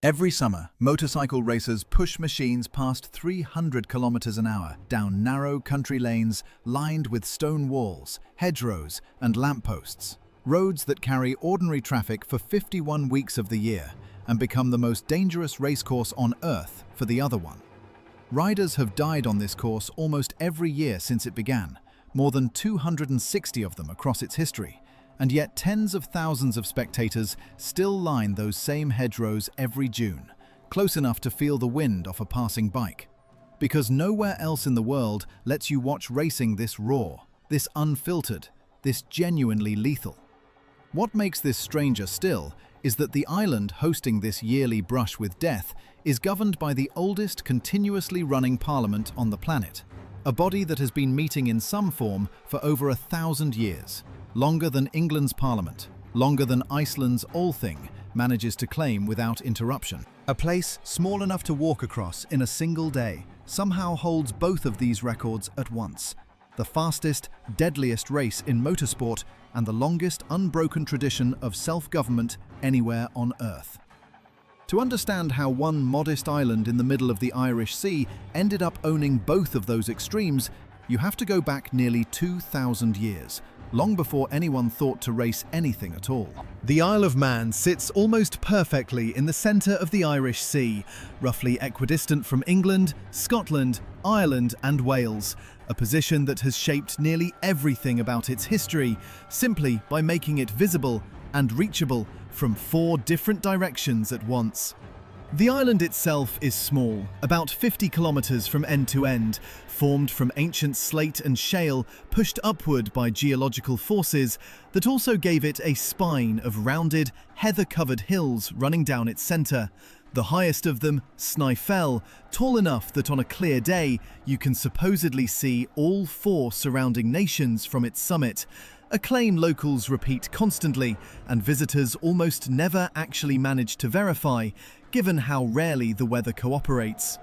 Every summer, motorcycle racers push machines past 300 kilometers an hour down narrow country lanes lined with stone walls, hedgerows, and lampposts. Roads that carry ordinary traffic for 51 weeks of the year and become the most dangerous racecourse on Earth for the other one. Riders have died on this course almost every year since it began, more than 260 of them across its history. And yet tens of thousands of spectators still line those same hedgerows every June, close enough to feel the wind off a passing bike. Because nowhere else in the world lets you watch racing this raw, this unfiltered, this genuinely lethal. What makes this stranger still is that the island hosting this yearly brush with death is governed by the oldest continuously running parliament on the planet, a body that has been meeting in some form for over 1,000 years. Longer than England's Parliament, longer than Iceland's Althing manages to claim without interruption. A place small enough to walk across in a single day somehow holds both of these records at once. The fastest, deadliest race in motorsport and the longest unbroken tradition of self-government anywhere on Earth. To understand how one modest island in the middle of the Irish Sea ended up owning both of those extremes, you have to go back nearly 2,000 years. Long before anyone thought to race anything at all. The Isle of Man sits almost perfectly in the centre of the Irish Sea, roughly equidistant from England, Scotland, Ireland and Wales, a position that has shaped nearly everything about its history, simply by making it visible and reachable from 4 different directions at once. The island itself is small, about 50 kilometers from end to end, formed from ancient slate and shale pushed upward by geological forces that also gave it a spine of rounded, heather-covered hills running down its center. The highest of them, Snaefell, tall enough that on a clear day you can supposedly see all 4 surrounding nations from its summit. A claim locals repeat constantly and visitors almost never actually manage to verify, given how rarely the weather cooperates.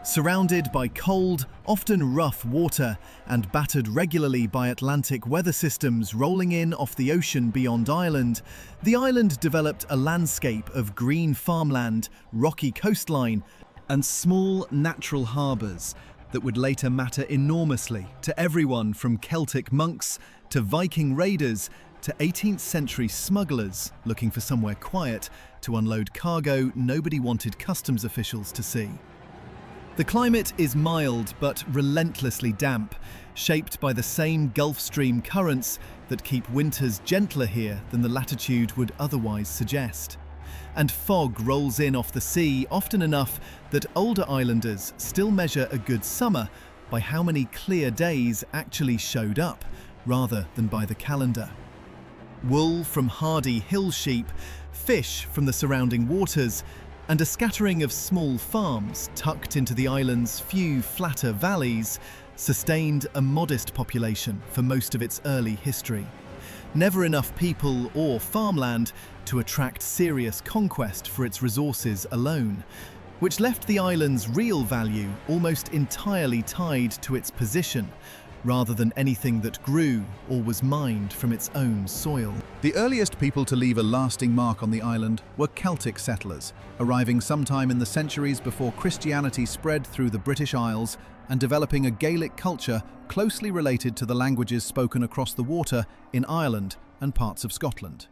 Surrounded by cold, often rough water and battered regularly by Atlantic weather systems rolling in off the ocean beyond Ireland, the island developed a landscape of green farmland, rocky coastline, and small natural harbours that would later matter enormously to everyone from Celtic monks to Viking raiders to 18th-century smugglers looking for somewhere quiet to unload cargo nobody wanted customs officials to see. The climate is mild but relentlessly damp, shaped by the same Gulf Stream currents that keep winters gentler here than the latitude would otherwise suggest. And fog rolls in off the sea often enough that older islanders still measure a good summer by how many clear days actually showed up, rather than by the calendar. Wool from hardy hill sheep, fish from the surrounding waters, and a scattering of small farms tucked into the island's few flatter valleys sustained a modest population for most of its early history. Never enough people or farmland to attract serious conquest for its resources alone, which left the island's real value almost entirely tied to its position, rather than anything that grew or was mined from its own soil. The earliest people to leave a lasting mark on the island were Celtic settlers, arriving sometime in the centuries before Christianity spread through the British Isles and developing a Gaelic culture closely related to the languages spoken across the water in Ireland and parts of Scotland.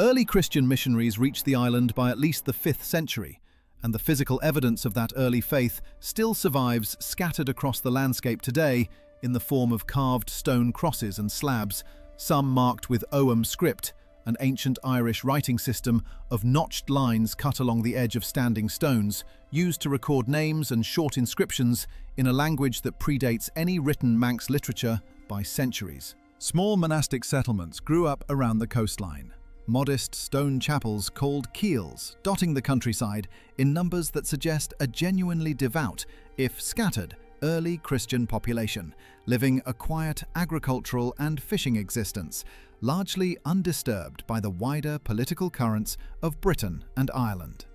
Early Christian missionaries reached the island by at least the 5th century, and the physical evidence of that early faith still survives scattered across the landscape today in the form of carved stone crosses and slabs, some marked with Ogham script, an ancient Irish writing system of notched lines cut along the edge of standing stones, used to record names and short inscriptions in a language that predates any written Manx literature by centuries. Small monastic settlements grew up around the coastline. Modest stone chapels called keels, dotting the countryside in numbers that suggest a genuinely devout, if scattered, early Christian population, living a quiet agricultural and fishing existence, largely undisturbed by the wider political currents of Britain and Ireland.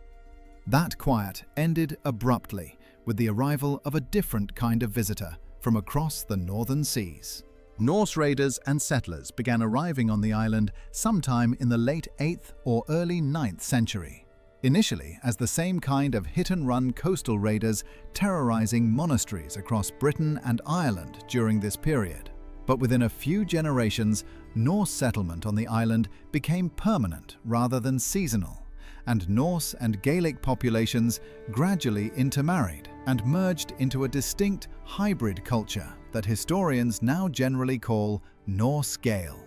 That quiet ended abruptly with the arrival of a different kind of visitor from across the northern seas. Norse raiders and settlers began arriving on the island sometime in the late 8th or early 9th century. initially as the same kind of hit-and-run coastal raiders terrorizing monasteries across Britain and Ireland during this period. But within a few generations, Norse settlement on the island became permanent rather than seasonal, and Norse and Gaelic populations gradually intermarried and merged into a distinct hybrid culture that historians now generally call Norse Gael.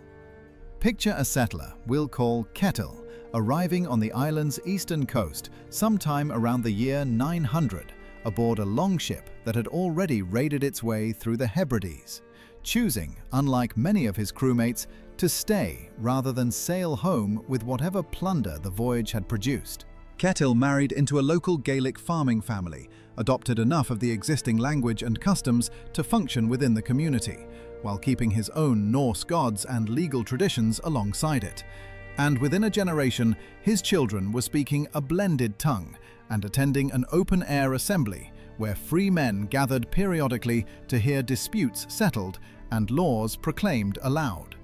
Picture a settler we'll call Ketil arriving on the island's eastern coast sometime around the year 900 aboard a longship that had already raided its way through the Hebrides, choosing, unlike many of his crewmates, to stay rather than sail home with whatever plunder the voyage had produced. Ketil married into a local Gaelic farming family, adopted enough of the existing language and customs to function within the community, while keeping his own Norse gods and legal traditions alongside it. And within a generation, his children were speaking a blended tongue and attending an open-air assembly where free men gathered periodically to hear disputes settled and laws proclaimed aloud.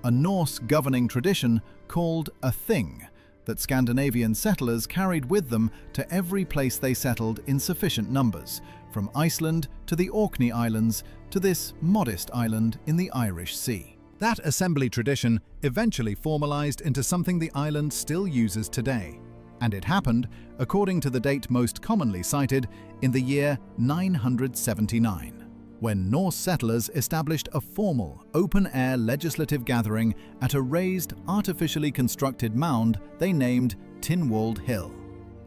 A Norse governing tradition called a thing that Scandinavian settlers carried with them to every place they settled in sufficient numbers, from Iceland to the Orkney Islands to this modest island in the Irish Sea. That assembly tradition eventually formalized into something the island still uses today. And it happened, according to the date most commonly cited, in the year 979, when Norse settlers established a formal, open-air legislative gathering at a raised, artificially constructed mound they named Tynwald Hill,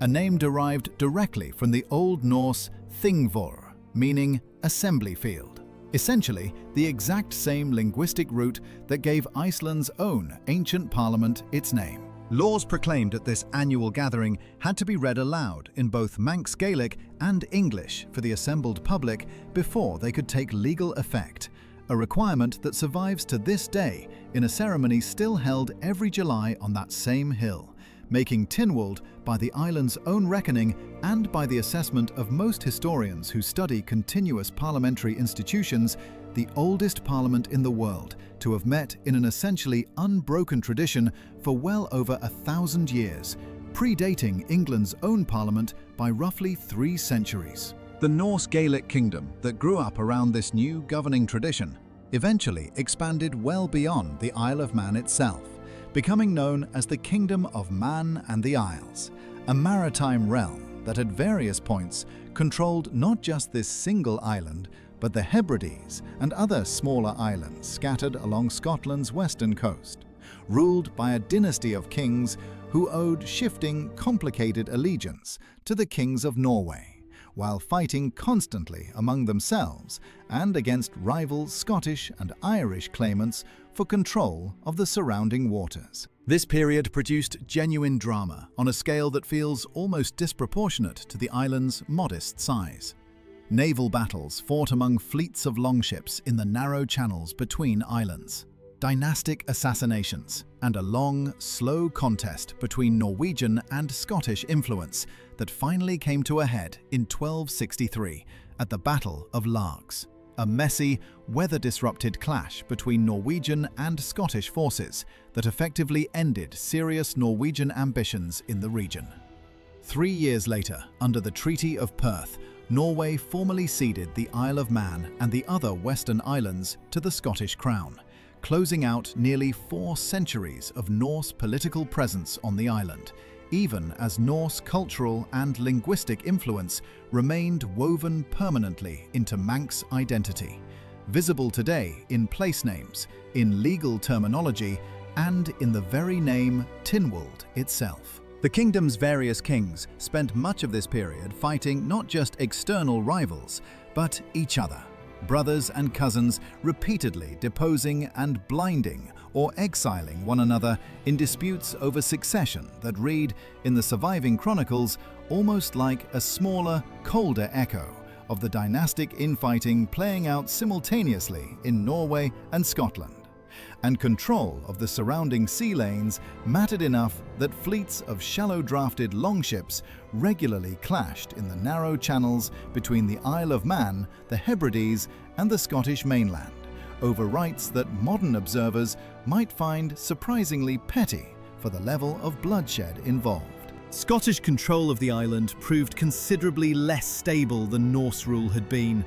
a name derived directly from the Old Norse Thingvor, meaning assembly field. Essentially, the exact same linguistic root that gave Iceland's own ancient parliament its name. Laws proclaimed at this annual gathering had to be read aloud in both Manx Gaelic and English for the assembled public before they could take legal effect, a requirement that survives to this day in a ceremony still held every July on that same hill, making Tynwald, by the island's own reckoning and by the assessment of most historians who study continuous parliamentary institutions, the oldest parliament in the world to have met in an essentially unbroken tradition for well over 1,000 years, predating England's own parliament by roughly 3 centuries. The Norse Gaelic kingdom that grew up around this new governing tradition eventually expanded well beyond the Isle of Man itself, becoming known as the Kingdom of Mann and the Isles, a maritime realm that at various points controlled not just this single island, but the Hebrides and other smaller islands scattered along Scotland's western coast, ruled by a dynasty of kings who owed shifting, complicated allegiance to the kings of Norway, while fighting constantly among themselves and against rival Scottish and Irish claimants for control of the surrounding waters. This period produced genuine drama on a scale that feels almost disproportionate to the island's modest size. Naval battles fought among fleets of longships in the narrow channels between islands, dynastic assassinations, and a long, slow contest between Norwegian and Scottish influence that finally came to a head in 1263 at the Battle of Largs, a messy, weather-disrupted clash between Norwegian and Scottish forces that effectively ended serious Norwegian ambitions in the region. 3 years later, under the Treaty of Perth, Norway formally ceded the Isle of Man and the other western islands to the Scottish Crown, closing out nearly 4 centuries of Norse political presence on the island, even as Norse cultural and linguistic influence remained woven permanently into Manx identity, visible today in place names, in legal terminology, and in the very name Tynwald itself. The kingdom's various kings spent much of this period fighting not just external rivals, but each other, brothers and cousins repeatedly deposing and blinding or exiling one another in disputes over succession that read, in the surviving chronicles, almost like a smaller, colder echo of the dynastic infighting playing out simultaneously in Norway and Scotland. And control of the surrounding sea lanes mattered enough that fleets of shallow-drafted longships regularly clashed in the narrow channels between the Isle of Man, the Hebrides, and the Scottish mainland, over rights that modern observers might find surprisingly petty for the level of bloodshed involved. Scottish control of the island proved considerably less stable than Norse rule had been,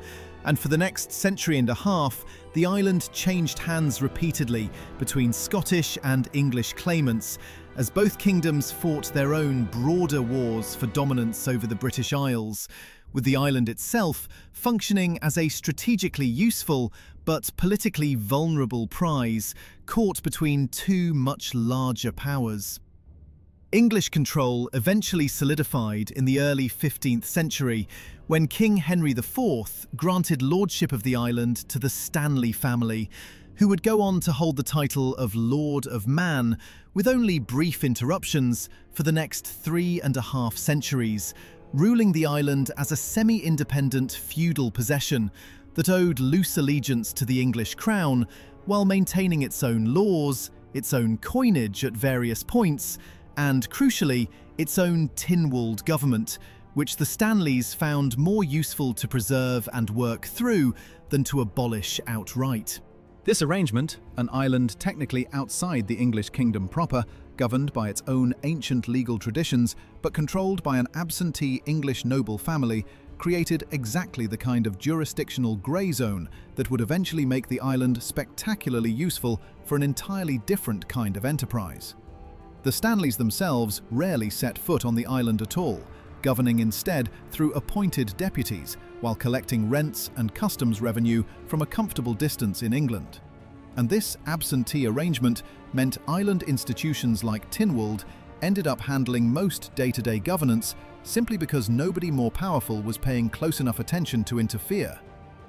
and for the next century and a half, the island changed hands repeatedly between Scottish and English claimants, as both kingdoms fought their own broader wars for dominance over the British Isles, with the island itself functioning as a strategically useful but politically vulnerable prize caught between two much larger powers. English control eventually solidified in the early 15th century when King Henry IV granted lordship of the island to the Stanley family, who would go on to hold the title of Lord of Mann, with only brief interruptions for the next 3.5 centuries, ruling the island as a semi-independent feudal possession that owed loose allegiance to the English crown while maintaining its own laws, its own coinage at various points, and, crucially, its own Tynwald government, which the Stanleys found more useful to preserve and work through than to abolish outright. This arrangement, an island technically outside the English kingdom proper, governed by its own ancient legal traditions, but controlled by an absentee English noble family, created exactly the kind of jurisdictional grey zone that would eventually make the island spectacularly useful for an entirely different kind of enterprise. The Stanleys themselves rarely set foot on the island at all, governing instead through appointed deputies while collecting rents and customs revenue from a comfortable distance in England. And this absentee arrangement meant island institutions like Tynwald ended up handling most day-to-day governance simply because nobody more powerful was paying close enough attention to interfere.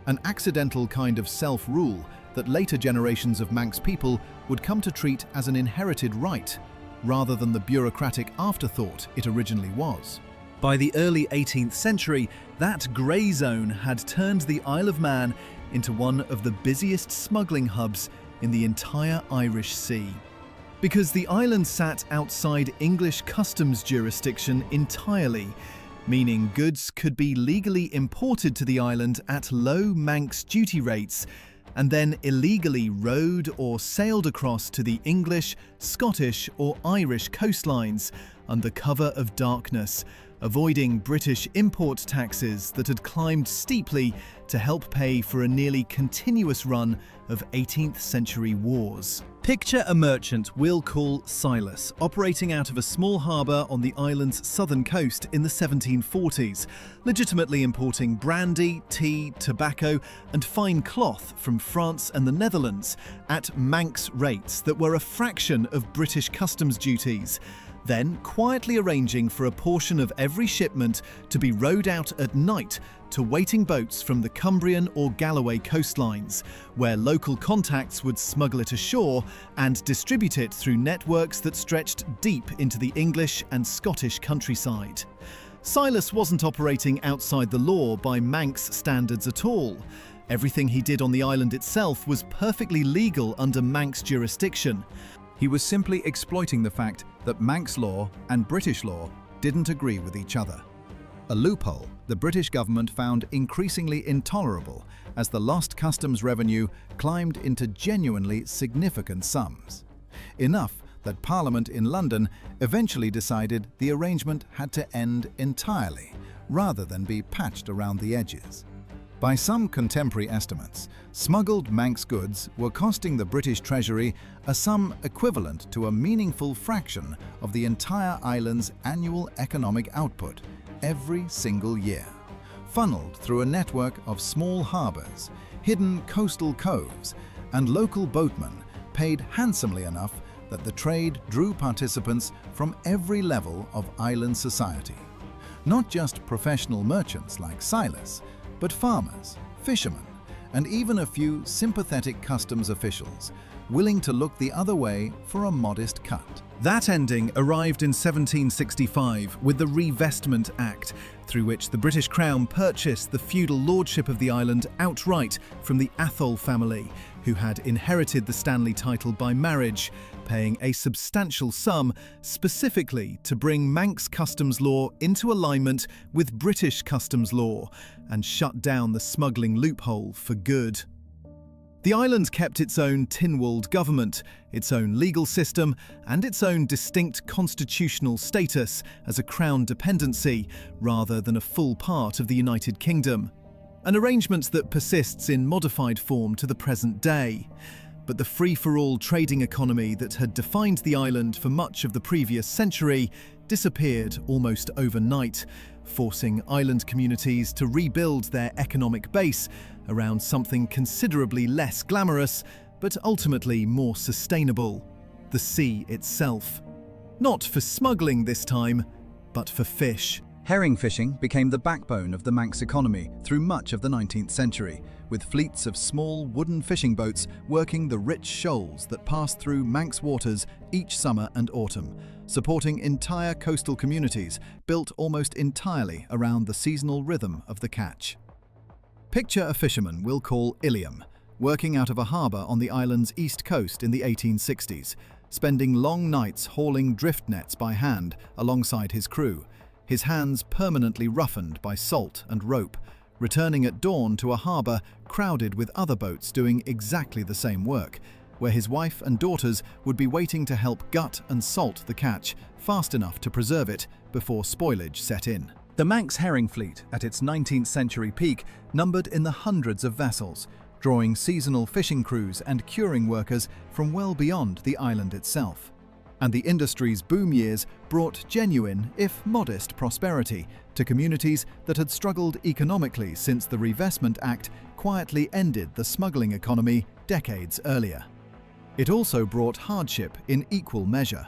An accidental kind of self-rule that later generations of Manx people would come to treat as an inherited right, rather than the bureaucratic afterthought it originally was. By the early 18th century, that grey zone had turned the Isle of Man into one of the busiest smuggling hubs in the entire Irish Sea. Because the island sat outside English customs jurisdiction entirely, meaning goods could be legally imported to the island at low Manx duty rates and then illegally rowed or sailed across to the English, Scottish or Irish coastlines under cover of darkness, avoiding British import taxes that had climbed steeply to help pay for a nearly continuous run of 18th century wars. Picture a merchant we'll call Silas, operating out of a small harbour on the island's southern coast in the 1740s, legitimately importing brandy, tea, tobacco and fine cloth from France and the Netherlands at Manx rates that were a fraction of British customs duties, then quietly arranging for a portion of every shipment to be rowed out at night to waiting boats from the Cumbrian or Galloway coastlines, where local contacts would smuggle it ashore and distribute it through networks that stretched deep into the English and Scottish countryside. Silas wasn't operating outside the law by Manx standards at all. Everything he did on the island itself was perfectly legal under Manx jurisdiction. He was simply exploiting the fact that Manx law and British law didn't agree with each other. A loophole the British government found increasingly intolerable as the lost customs revenue climbed into genuinely significant sums. Enough that Parliament in London eventually decided the arrangement had to end entirely, rather than be patched around the edges. By some contemporary estimates, smuggled Manx goods were costing the British Treasury a sum equivalent to a meaningful fraction of the entire island's annual economic output every single year, funneled through a network of small harbours, hidden coastal coves, and local boatmen paid handsomely enough that the trade drew participants from every level of island society. Not just professional merchants like Silas, but farmers, fishermen, and even a few sympathetic customs officials willing to look the other way for a modest cut. That ending arrived in 1765 with the Revestment Act, through which the British Crown purchased the feudal lordship of the island outright from the Atholl family, who had inherited the Stanley title by marriage, paying a substantial sum specifically to bring Manx customs law into alignment with British customs law and shut down the smuggling loophole for good. The island kept its own Tynwald government, its own legal system, and its own distinct constitutional status as a crown dependency rather than a full part of the United Kingdom. An arrangement that persists in modified form to the present day. But the free-for-all trading economy that had defined the island for much of the previous century disappeared almost overnight, forcing island communities to rebuild their economic base around something considerably less glamorous, but ultimately more sustainable: the sea itself. Not for smuggling this time, but for fish. Herring fishing became the backbone of the Manx economy through much of the 19th century, with fleets of small wooden fishing boats working the rich shoals that passed through Manx waters each summer and autumn, supporting entire coastal communities built almost entirely around the seasonal rhythm of the catch. Picture a fisherman we'll call Iliam, working out of a harbour on the island's east coast in the 1860s, spending long nights hauling drift nets by hand alongside his crew, his hands permanently roughened by salt and rope, returning at dawn to a harbour crowded with other boats doing exactly the same work, where his wife and daughters would be waiting to help gut and salt the catch fast enough to preserve it before spoilage set in. The Manx herring fleet, at its 19th century peak, Numbered in the hundreds of vessels, drawing seasonal fishing crews and curing workers from well beyond the island itself. And the industry's boom years brought genuine, if modest, prosperity to communities that had struggled economically since the Revestment Act quietly ended the smuggling economy decades earlier. It also brought hardship in equal measure.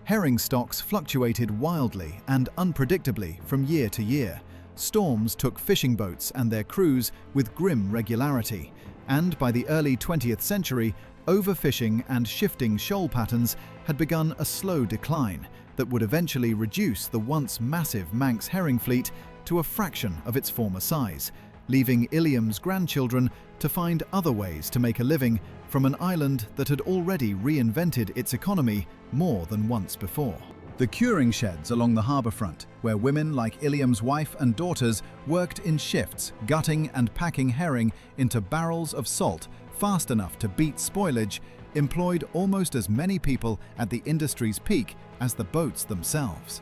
Herring stocks fluctuated wildly and unpredictably from year to year. Storms took fishing boats and their crews with grim regularity, and by the early 20th century, overfishing and shifting shoal patterns had begun a slow decline that would eventually reduce the once massive Manx herring fleet to a fraction of its former size, leaving Iliam's grandchildren to find other ways to make a living from an island that had already reinvented its economy more than once before. the curing sheds along the harbour front, where women like Iliam's wife and daughters worked in shifts, gutting and packing herring into barrels of salt fast enough to beat spoilage, employed almost as many people at the industry's peak as the boats themselves.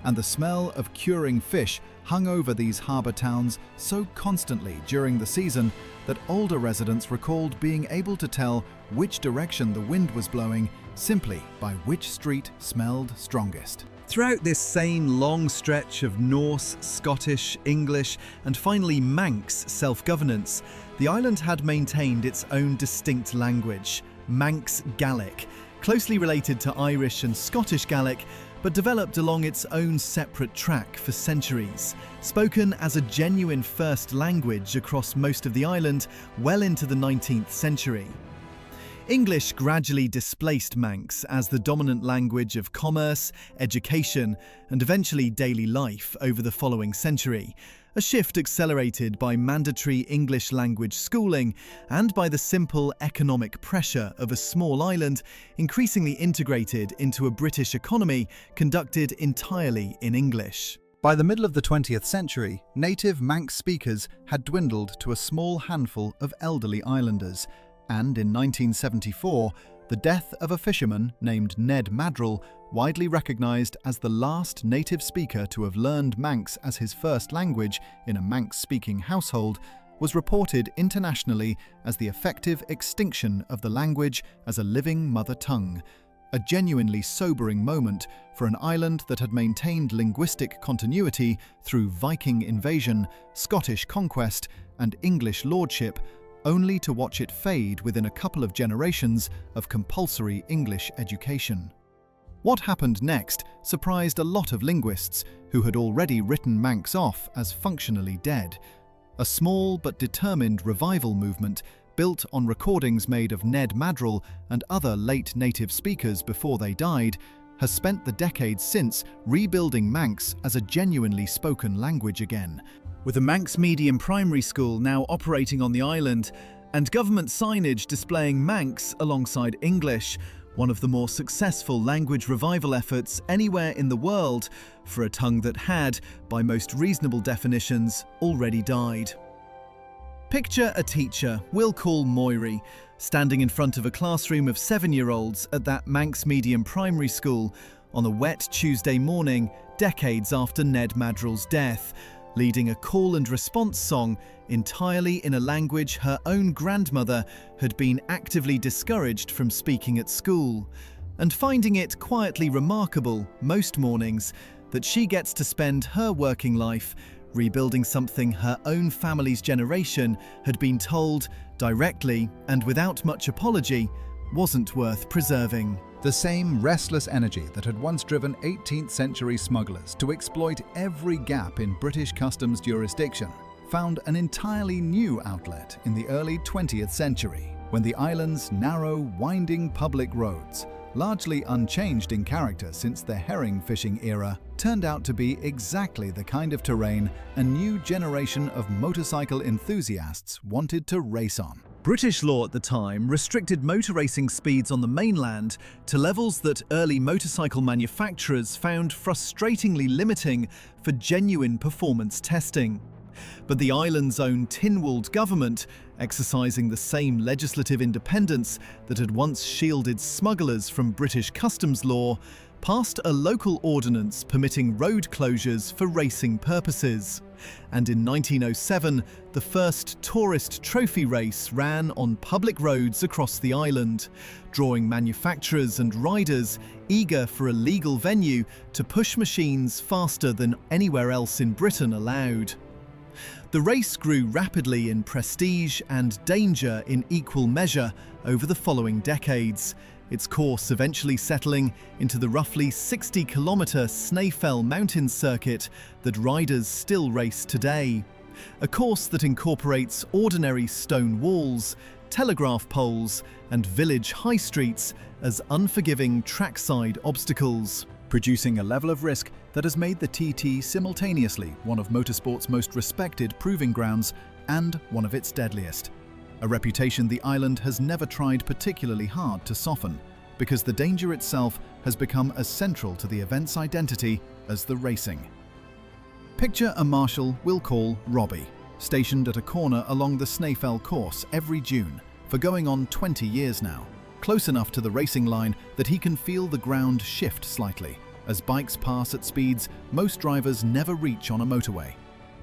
And the smell of curing fish hung over these harbour towns so constantly during the season that older residents recalled being able to tell which direction the wind was blowing simply by which street smelled strongest. Throughout this same long stretch of Norse, Scottish, English, and finally Manx self-governance, the island had maintained its own distinct language, Manx Gaelic, closely related to Irish and Scottish Gaelic, but developed along its own separate track for centuries, spoken as a genuine first language across most of the island well into the 19th century. English gradually displaced Manx as the dominant language of commerce, education, and eventually daily life over the following century, a shift accelerated by mandatory English language schooling and by the simple economic pressure of a small island increasingly integrated into a British economy conducted entirely in English. By the middle of the 20th century, native Manx speakers had dwindled to a small handful of elderly islanders, and in 1974, the death of a fisherman named Ned Madrell, widely recognised as the last native speaker to have learned Manx as his first language in a Manx-speaking household, was reported internationally as the effective extinction of the language as a living mother tongue, a genuinely sobering moment for an island that had maintained linguistic continuity through Viking invasion, Scottish conquest, and English lordship, only to watch it fade within a couple of generations of compulsory English education. What happened next surprised a lot of linguists who had already written Manx off as functionally dead. A small but determined revival movement built on recordings made of Ned Madrell and other late native speakers before they died has spent the decades since rebuilding Manx as a genuinely spoken language again, with a Manx medium primary school now operating on the island and government signage displaying Manx alongside English, one of the more successful language revival efforts anywhere in the world for a tongue that had, by most reasonable definitions, already died. Picture a teacher, we'll call Moiri, standing in front of a classroom of 7-year-olds at that Manx medium primary school on a wet Tuesday morning, decades after Ned Madrill's death, leading a call and response song entirely in a language her own grandmother had been actively discouraged from speaking at school, and finding it quietly remarkable most mornings that she gets to spend her working life rebuilding something her own family's generation had been told, directly and without much apology, wasn't worth preserving. The same restless energy that had once driven 18th-century smugglers to exploit every gap in British customs jurisdiction found an entirely new outlet in the early 20th century, when the island's narrow, winding public roads, largely unchanged in character since the herring fishing era, turned out to be exactly the kind of terrain a new generation of motorcycle enthusiasts wanted to race on. British law at the time restricted motor racing speeds on the mainland to levels that early motorcycle manufacturers found frustratingly limiting for genuine performance testing. But the island's own Tynwald government, exercising the same legislative independence that had once shielded smugglers from British customs law, passed a local ordinance permitting road closures for racing purposes. And in 1907, the first tourist trophy race ran on public roads across the island, drawing manufacturers and riders eager for a legal venue to push machines faster than anywhere else in Britain allowed. The race grew rapidly in prestige and danger in equal measure over the following decades, its course eventually settling into the roughly 60-kilometre Snaefell mountain circuit that riders still race today. A course that incorporates ordinary stone walls, telegraph poles, and village high streets as unforgiving trackside obstacles, producing a level of risk that has made the TT simultaneously one of motorsport's most respected proving grounds and one of its deadliest. A reputation the island has never tried particularly hard to soften, because the danger itself has become as central to the event's identity as the racing. Picture a marshal we'll call Robbie, stationed at a corner along the Snaefell course every June, for going on 20 years now, close enough to the racing line that he can feel the ground shift slightly, as bikes pass at speeds most drivers never reach on a motorway.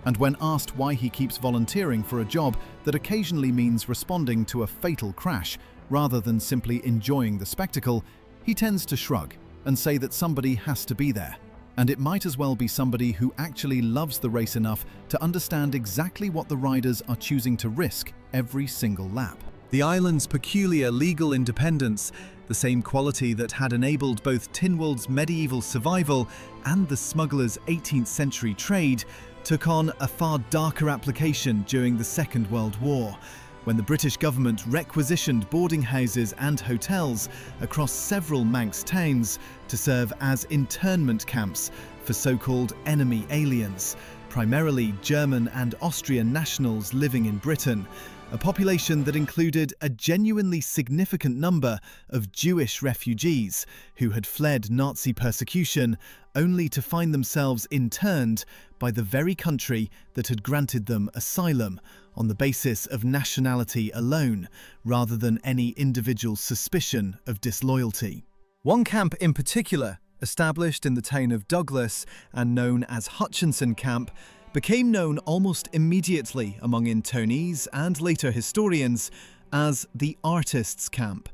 And when asked why he keeps volunteering for a job that occasionally means responding to a fatal crash rather than simply enjoying the spectacle, he tends to shrug and say that somebody has to be there, and it might as well be somebody who actually loves the race enough to understand exactly what the riders are choosing to risk every single lap. The island's peculiar legal independence, the same quality that had enabled both Tynwald's medieval survival and the smugglers' 18th century trade, took on a far darker application during the Second World War, when the British government requisitioned boarding houses and hotels across several Manx towns to serve as internment camps for so-called enemy aliens, primarily German and Austrian nationals living in Britain, a population that included a genuinely significant number of Jewish refugees who had fled Nazi persecution only to find themselves interned by the very country that had granted them asylum on the basis of nationality alone, rather than any individual suspicion of disloyalty. One camp in particular, established in the town of Douglas and known as Hutchinson Camp, became known almost immediately among internees and later historians as the Artists' Camp,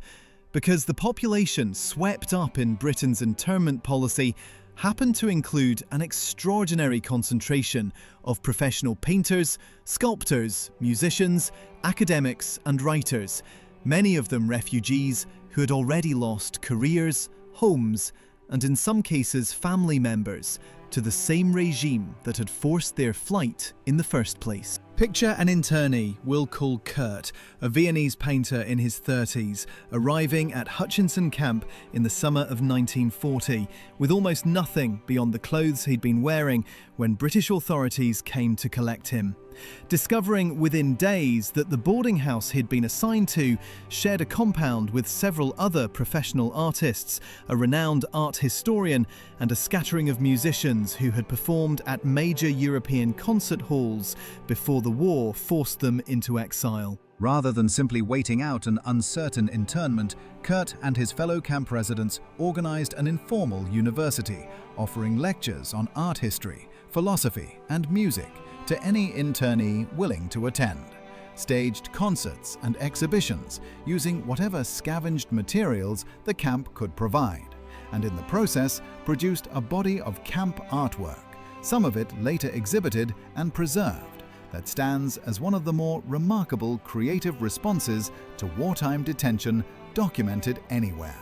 because the population swept up in Britain's internment policy happened to include an extraordinary concentration of professional painters, sculptors, musicians, academics and writers, many of them refugees who had already lost careers, homes, and in some cases family members to the same regime that had forced their flight in the first place. Picture an internee we'll call Kurt, a Viennese painter in his 30s, arriving at Hutchinson Camp in the summer of 1940, with almost nothing beyond the clothes he'd been wearing when British authorities came to collect him. discovering within days that the boarding house he'd been assigned to shared a compound with several other professional artists, a renowned art historian, and a scattering of musicians who had performed at major European concert halls before the war forced them into exile. Rather than simply waiting out an uncertain internment, Kurt and his fellow camp residents organized an informal university, offering lectures on art history, philosophy, and music to any internee willing to attend, staged concerts and exhibitions using whatever scavenged materials the camp could provide, and in the process produced a body of camp artwork, some of it later exhibited and preserved, that stands as one of the more remarkable creative responses to wartime detention documented anywhere.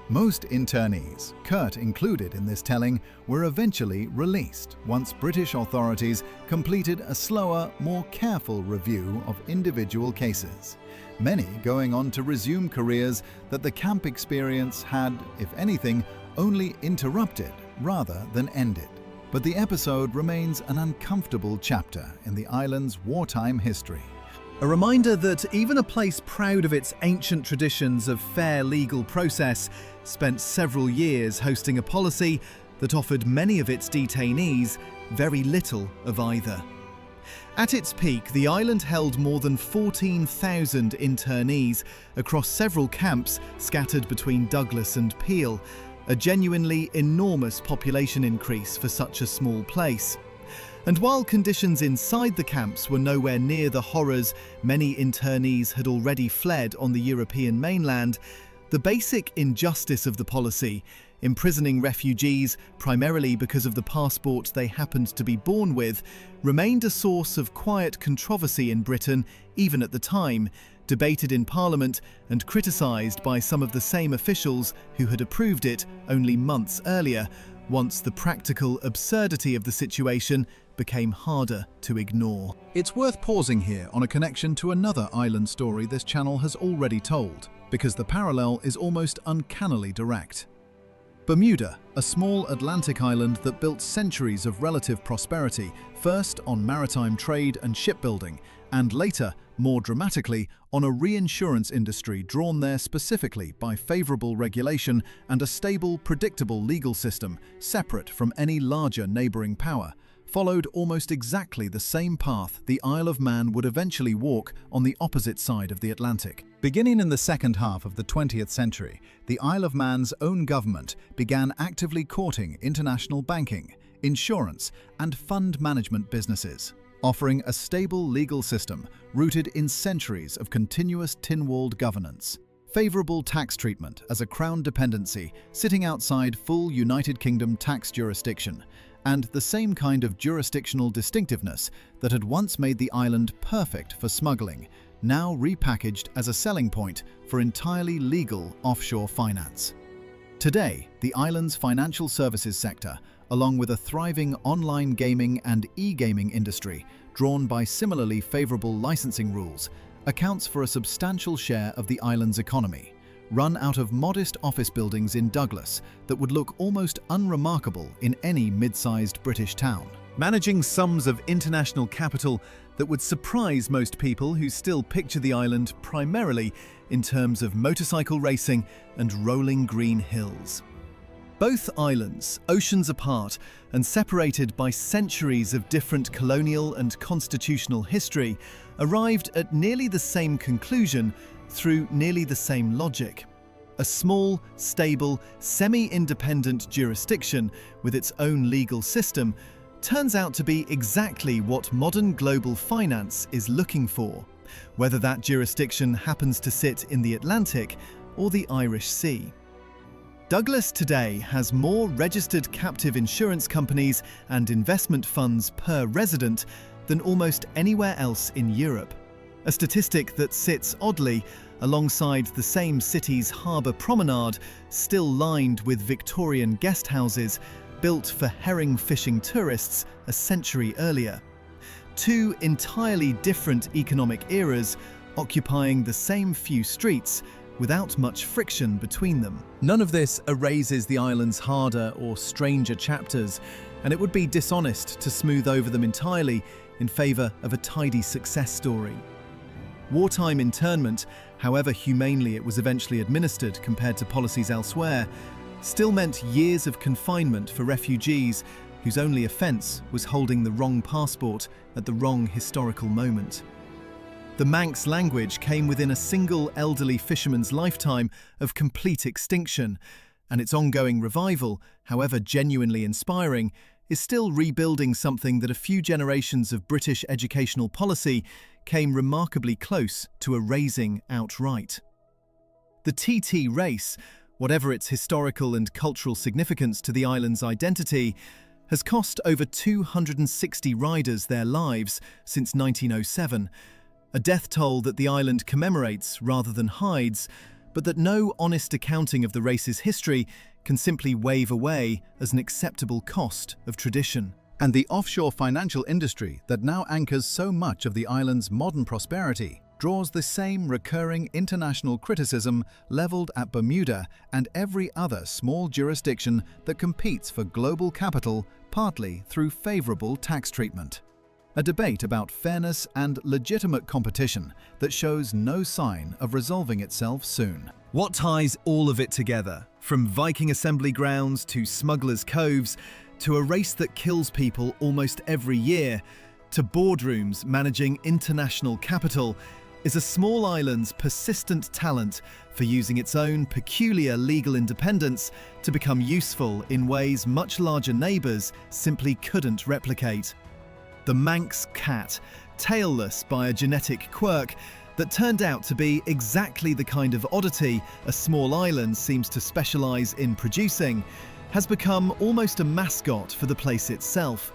Most internees, Kurt included in this telling, were eventually released once British authorities completed a slower, more careful review of individual cases, many going on to resume careers that the camp experience had, if anything, only interrupted rather than ended. But the episode remains an uncomfortable chapter in the island's wartime history. A reminder that even a place proud of its ancient traditions of fair legal process spent several years hosting a policy that offered many of its detainees very little of either. At its peak, the island held more than 14,000 internees across several camps scattered between Douglas and Peel, a genuinely enormous population increase for such a small place. And while conditions inside the camps were nowhere near the horrors many internees had already fled on the European mainland, the basic injustice of the policy, imprisoning refugees primarily because of the passport they happened to be born with, remained a source of quiet controversy in Britain even at the time, debated in Parliament and criticised by some of the same officials who had approved it only months earlier, once the practical absurdity of the situation became harder to ignore. It's worth pausing here on a connection to another island story this channel has already told, because the parallel is almost uncannily direct. Bermuda, a small Atlantic island that built centuries of relative prosperity, first on maritime trade and shipbuilding, and later, more dramatically, on a reinsurance industry drawn there specifically by favourable regulation and a stable, predictable legal system separate from any larger neighbouring power, followed almost exactly the same path the Isle of Man would eventually walk on the opposite side of the Atlantic. Beginning in the second half of the 20th century, the Isle of Man's own government began actively courting international banking, insurance, and fund management businesses, offering a stable legal system rooted in centuries of continuous Tynwald governance, favourable tax treatment as a crown dependency sitting outside full United Kingdom tax jurisdiction, and the same kind of jurisdictional distinctiveness that had once made the island perfect for smuggling, now repackaged as a selling point for entirely legal offshore finance. Today, the island's financial services sector, along with a thriving online gaming and e-gaming industry drawn by similarly favourable licensing rules, accounts for a substantial share of the island's economy, run out of modest office buildings in Douglas that would look almost unremarkable in any mid-sized British town. Managing sums of international capital that would surprise most people who still picture the island primarily in terms of motorcycle racing and rolling green hills. Both islands, oceans apart and separated by centuries of different colonial and constitutional history, arrived at nearly the same conclusion through nearly the same logic. A small, stable, semi-independent jurisdiction with its own legal system turns out to be exactly what modern global finance is looking for, whether that jurisdiction happens to sit in the Atlantic or the Irish Sea. Douglas today has more registered captive insurance companies and investment funds per resident than almost anywhere else in Europe, a statistic that sits oddly alongside the same city's harbour promenade, still lined with Victorian guest houses built for herring fishing tourists a century earlier. Two entirely different economic eras occupying the same few streets without much friction between them. None of this erases the island's harder or stranger chapters, and it would be dishonest to smooth over them entirely in favour of a tidy success story. Wartime internment, however humanely it was eventually administered compared to policies elsewhere, still meant years of confinement for refugees whose only offence was holding the wrong passport at the wrong historical moment. The Manx language came within a single elderly fisherman's lifetime of complete extinction, and its ongoing revival, however genuinely inspiring, is still rebuilding something that a few generations of British educational policy came remarkably close to erasing outright. The TT race, whatever its historical and cultural significance to the island's identity, has cost over 260 riders their lives since 1907, a death toll that the island commemorates rather than hides, but that no honest accounting of the race's history can simply wave away as an acceptable cost of tradition. And the offshore financial industry that now anchors so much of the island's modern prosperity draws the same recurring international criticism leveled at Bermuda and every other small jurisdiction that competes for global capital, partly through favorable tax treatment. A debate about fairness and legitimate competition that shows no sign of resolving itself soon. What ties all of it together, from Viking assembly grounds to smugglers' coves, to a race that kills people almost every year, to boardrooms managing international capital, is a small island's persistent talent for using its own peculiar legal independence to become useful in ways much larger neighbours simply couldn't replicate. The Manx cat, tailless by a genetic quirk that turned out to be exactly the kind of oddity a small island seems to specialise in producing, has become almost a mascot for the place itself.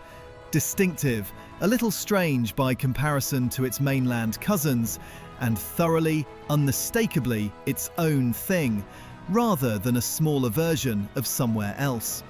Distinctive, a little strange by comparison to its mainland cousins, and thoroughly, unmistakably its own thing, rather than a smaller version of somewhere else.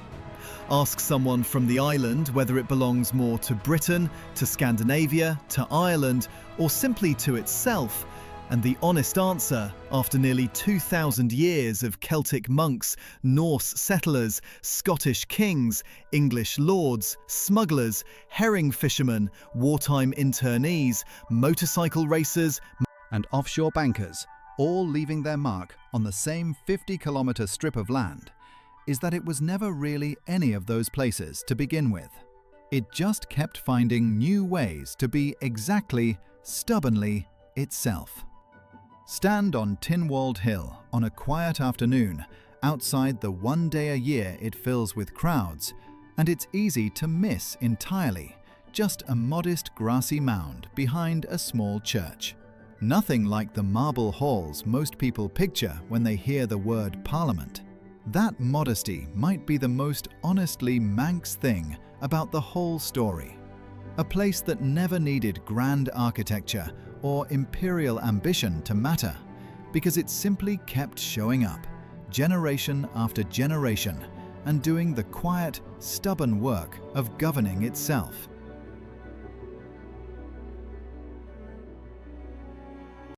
Ask someone from the island whether it belongs more to Britain, to Scandinavia, to Ireland, or simply to itself, and the honest answer, after nearly 2,000 years of Celtic monks, Norse settlers, Scottish kings, English lords, smugglers, herring fishermen, wartime internees, motorcycle racers, and offshore bankers, all leaving their mark on the same 50-kilometre strip of land, is that it was never really any of those places to begin with. It just kept finding new ways to be exactly, stubbornly, itself. Stand on Tynwald Hill on a quiet afternoon, outside the one day a year it fills with crowds, and it's easy to miss entirely, just a modest grassy mound behind a small church. Nothing like the marble halls most people picture when they hear the word Parliament. That modesty might be the most honestly Manx thing about the whole story. A place that never needed grand architecture or imperial ambition to matter, because it simply kept showing up, generation after generation, and doing the quiet, stubborn work of governing itself.